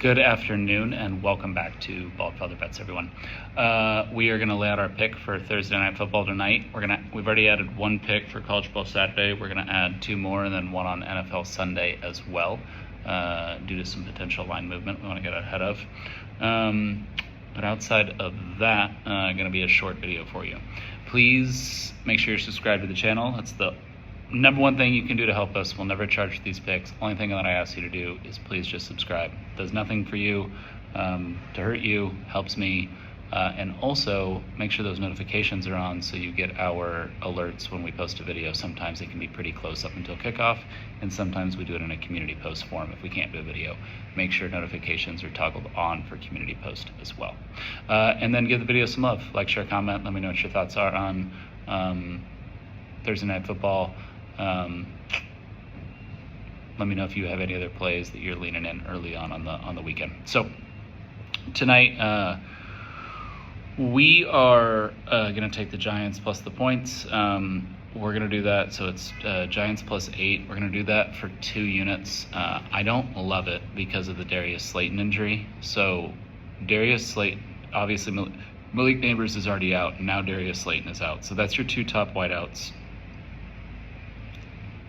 Good afternoon and welcome back to Bald Feather Bets, everyone. We are going to lay out our pick for Thursday Night Football tonight. We've already added one pick for College Football Saturday. We're going to add two more and then one on NFL Sunday as well, due to some potential line movement we want to get ahead of. But outside of that, going to be a short video for you. Please make sure you're subscribed to the channel. That's the number one thing you can do to help us. We'll never charge for these picks. Only thing that I ask you to do is please just subscribe. Does nothing for you to hurt you, helps me, and also make sure those notifications are on so you get our alerts when we post a video. Sometimes it can be pretty close up until kickoff, and sometimes we do it in a community post form if we can't do a video. Make sure notifications are toggled on for community post as well. And then give the video some love. Like, share, comment. Let me know what your thoughts are on Thursday Night Football. Let me know if you have any other plays that you're leaning in early on the weekend. So tonight we are going to take the Giants plus the points. We're going to do that. So it's Giants plus 8. We're going to do that for 2 units. I don't love it because of the Darius Slayton injury. So Darius Slayton, obviously Malik Neighbors is already out, and now Darius Slayton is out. So that's your 2 top wideouts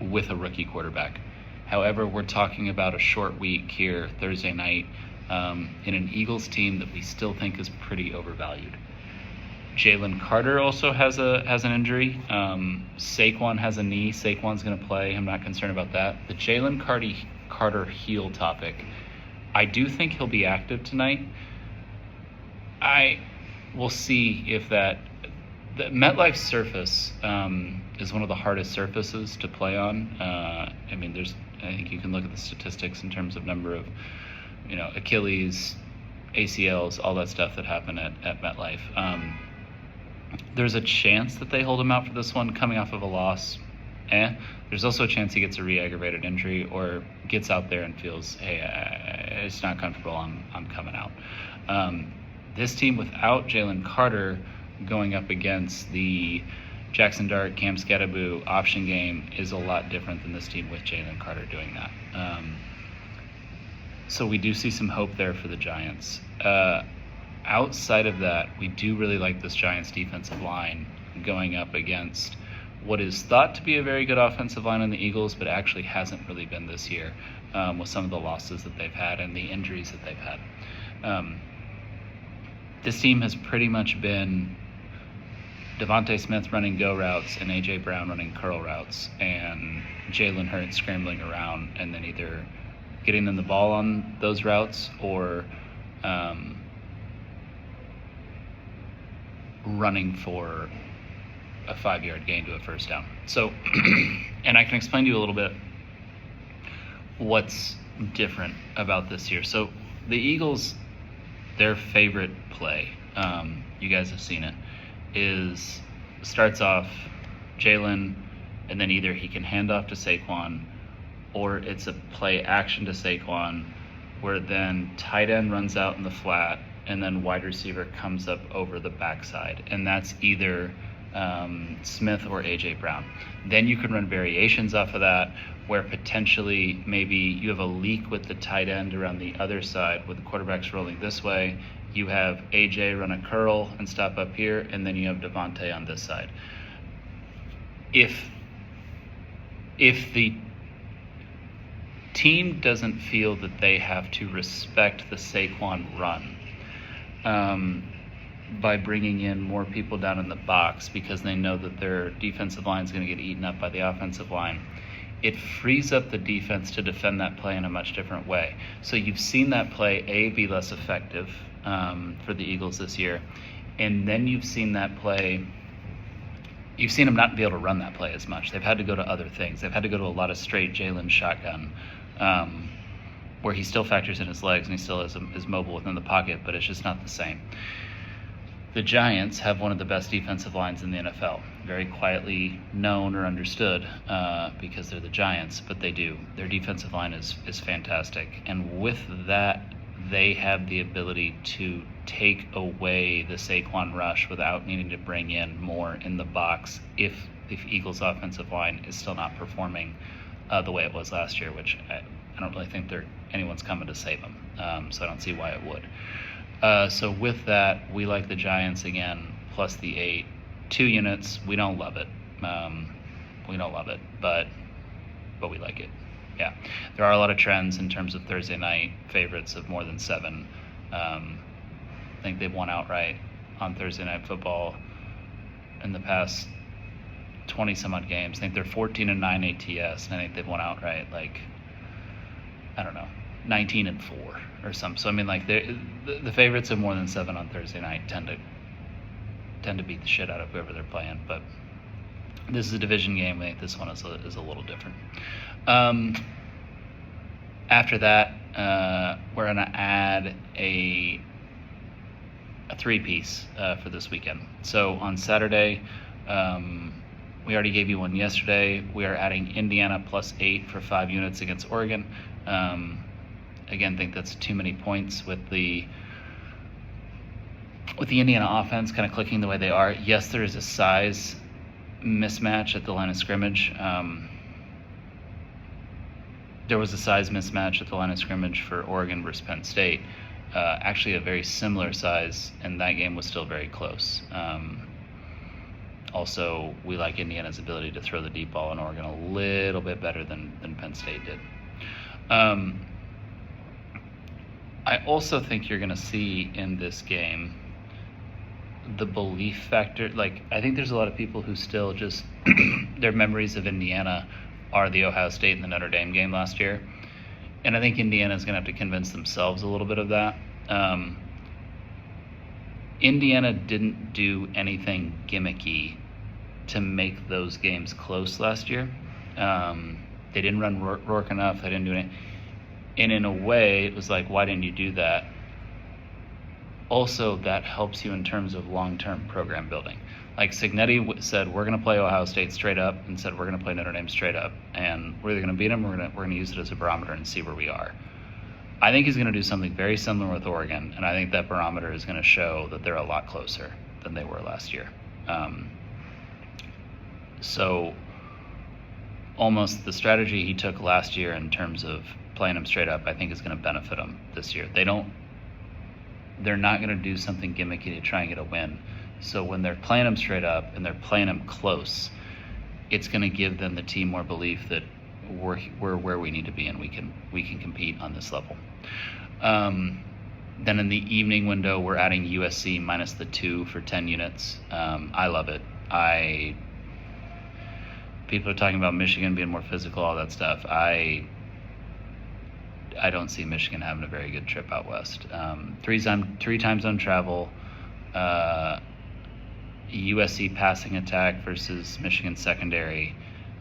with a rookie quarterback. However, we're talking about a short week here Thursday night in an Eagles team that we still think is pretty overvalued. Jalen Carter also has an injury. Saquon has a knee. Saquon's going to play. I'm not concerned about that. The Jalen Carter heel topic, I do think he'll be active tonight. We'll see if the MetLife surface is one of the hardest surfaces to play on. I think you can look at the statistics in terms of number of, Achilles, ACLs, all that stuff that happen at MetLife. There's a chance that they hold him out for this one coming off of a loss. There's also a chance he gets a re-aggravated injury or gets out there and feels, hey, it's not comfortable, I'm coming out. This team without Jalen Carter going up against the Jackson Dart, Cam Scattaboo option game is a lot different than this team with Jalen Carter doing that. So we do see some hope there for the Giants. Outside of that, we do really like this Giants defensive line going up against what is thought to be a very good offensive line on the Eagles, but actually hasn't really been this year with some of the losses that they've had and the injuries that they've had. This team has pretty much been Devontae Smith running go routes and A.J. Brown running curl routes and Jalen Hurts scrambling around and then either getting them the ball on those routes or running for a 5-yard gain to a first down. So, and I can explain to you a little bit what's different about this year. So the Eagles, their favorite play, you guys have seen it, starts off Jalen, and then either he can hand off to Saquon, or it's a play action to Saquon, where then tight end runs out in the flat, and then wide receiver comes up over the backside, and that's either Smith or A.J. Brown. Then you can run variations off of that, where potentially maybe you have a leak with the tight end around the other side, with the quarterbacks rolling this way. You have AJ run a curl and stop up here, and then you have Devontae on this side. If the team doesn't feel that they have to respect the Saquon run by bringing in more people down in the box because they know that their defensive line is going to get eaten up by the offensive line, it frees up the defense to defend that play in a much different way. So you've seen that play, be less effective for the Eagles this year, and then you've seen them not be able to run that play as much. They've had to go to other things. They've had to go to a lot of straight Jalen shotgun, where he still factors in his legs and he still is mobile within the pocket, but it's just not the same. The Giants have one of the best defensive lines in the NFL. Very quietly known or understood because they're the Giants, but they do. Their defensive line is fantastic. And with that, they have the ability to take away the Saquon rush without needing to bring in more in the box if Eagles' offensive line is still not performing the way it was last year, which I don't really think they're anyone's coming to save them. So I don't see why it would. So with that, we like the Giants again, plus the 8. 2 units, we don't love it. But we like it. Yeah, there are a lot of trends in terms of Thursday night favorites of more than 7. I think they've won outright on Thursday Night Football in the past 20 some odd games. I think they're 14-9 ATS, and I think they've won outright 19-4 or something. So I mean, the favorites of more than 7 on Thursday night tend to beat the shit out of whoever they're playing. But this is a division game. I think this one is a little different. After that, we're gonna add a 3-piece for this weekend. So on Saturday, we already gave you one yesterday. We are adding Indiana plus 8 for 5 units against Oregon. Again, think that's too many points with the Indiana offense kind of clicking the way they are. Yes, there is a size mismatch at the line of scrimmage. There was a size mismatch at the line of scrimmage for Oregon versus Penn State. Actually, a very similar size, and that game was still very close. Also, we like Indiana's ability to throw the deep ball in Oregon a little bit better than Penn State did. I also think you're going to see in this game the belief factor. I think there's a lot of people who still just their memories of Indiana are the Ohio State and the Notre Dame game last year. And I think Indiana's going to have to convince themselves a little bit of that. Indiana didn't do anything gimmicky to make those games close last year. They didn't run Rourke enough. They didn't do anything. And in a way, it was like, why didn't you do that? Also, that helps you in terms of long-term program building. Like Cignetti said, we're going to play Ohio State straight up, and said we're going to play Notre Dame straight up, and we're either going to beat them, or we're going to use it as a barometer and see where we are. I think he's going to do something very similar with Oregon, and I think that barometer is going to show that they're a lot closer than they were last year. So almost the strategy he took last year in terms of playing them straight up, I think is going to benefit them this year. They're not going to do something gimmicky to try and get a win. So when they're playing them straight up and they're playing them close, it's going to give them, the team, more belief that we're where we need to be and we can compete on this level. Then in the evening window, we're adding USC minus the 2 for 10 units. I love it. People are talking about Michigan being more physical, all that stuff. I don't see Michigan having a very good trip out west. 3 time zone travel, USC passing attack versus Michigan secondary.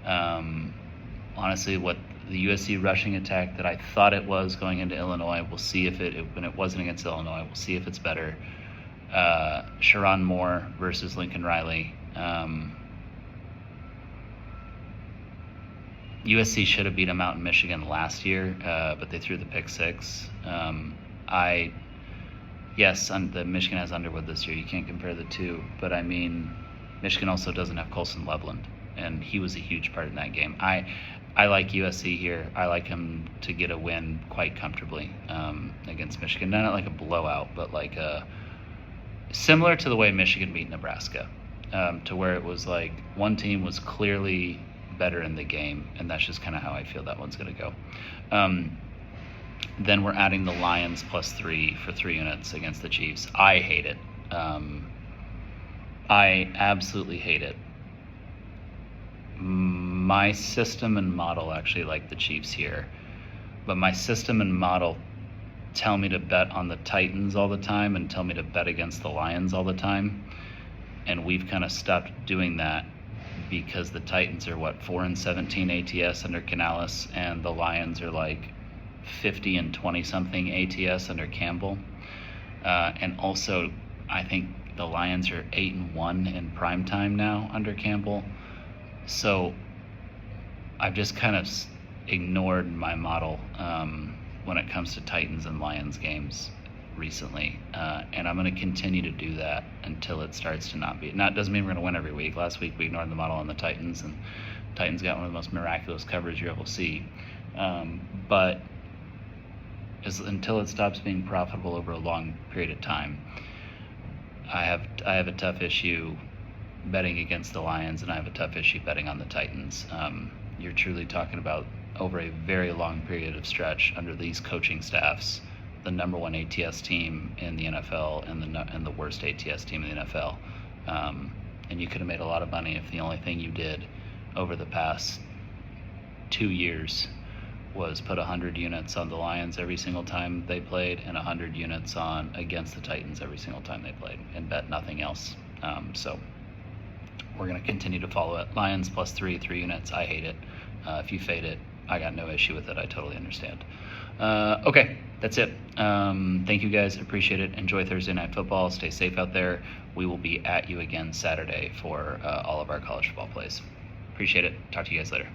Honestly, what the USC rushing attack that I thought it was going into Illinois, we'll see if when it wasn't against Illinois, we'll see if it's better. Sharon Moore versus Lincoln Riley. USC should have beat them out in Michigan last year, but they threw the pick 6. The Michigan has Underwood this year. You can't compare the two, but I mean, Michigan also doesn't have Colson Loveland, and he was a huge part in that game. I like USC here. I like him to get a win quite comfortably against Michigan. Not like a blowout, but like similar to the way Michigan beat Nebraska, to where it was like one team was clearly better in the game, and that's just kind of how I feel that one's going to go. Then we're adding the Lions plus 3 for 3 units against the Chiefs. I hate it. I absolutely hate it. My system and model actually like the Chiefs here, but my system and model tell me to bet on the Titans all the time and tell me to bet against the Lions all the time, and we've kind of stopped doing that because the Titans are 4-17 ATS under Canales, and the Lions are like 50-20 something ATS under Campbell, and also I think the Lions are 8-1 in prime time now under Campbell. So I've just kind of ignored my model when it comes to Titans and Lions games recently, and I'm going to continue to do that until it starts to not be. Now, it doesn't mean we're going to win every week. Last week we ignored the model on the Titans, and Titans got one of the most miraculous coverage you ever see. But until it stops being profitable over a long period of time. I have a tough issue betting against the Lions, and I have a tough issue betting on the Titans. You're truly talking about, over a very long period of stretch under these coaching staffs, the number one ATS team in the NFL and the worst ATS team in the NFL. And you could have made a lot of money if the only thing you did over the past 2 years was put 100 units on the Lions every single time they played and 100 units on against the Titans every single time they played, and bet nothing else. So we're going to continue to follow it. Lions plus 3 units. I hate it. If you fade it, I got no issue with it. I totally understand. Okay, that's it. Thank you guys. Appreciate it. Enjoy Thursday Night Football. Stay safe out there. We will be at you again Saturday for all of our college football plays. Appreciate it. Talk to you guys later.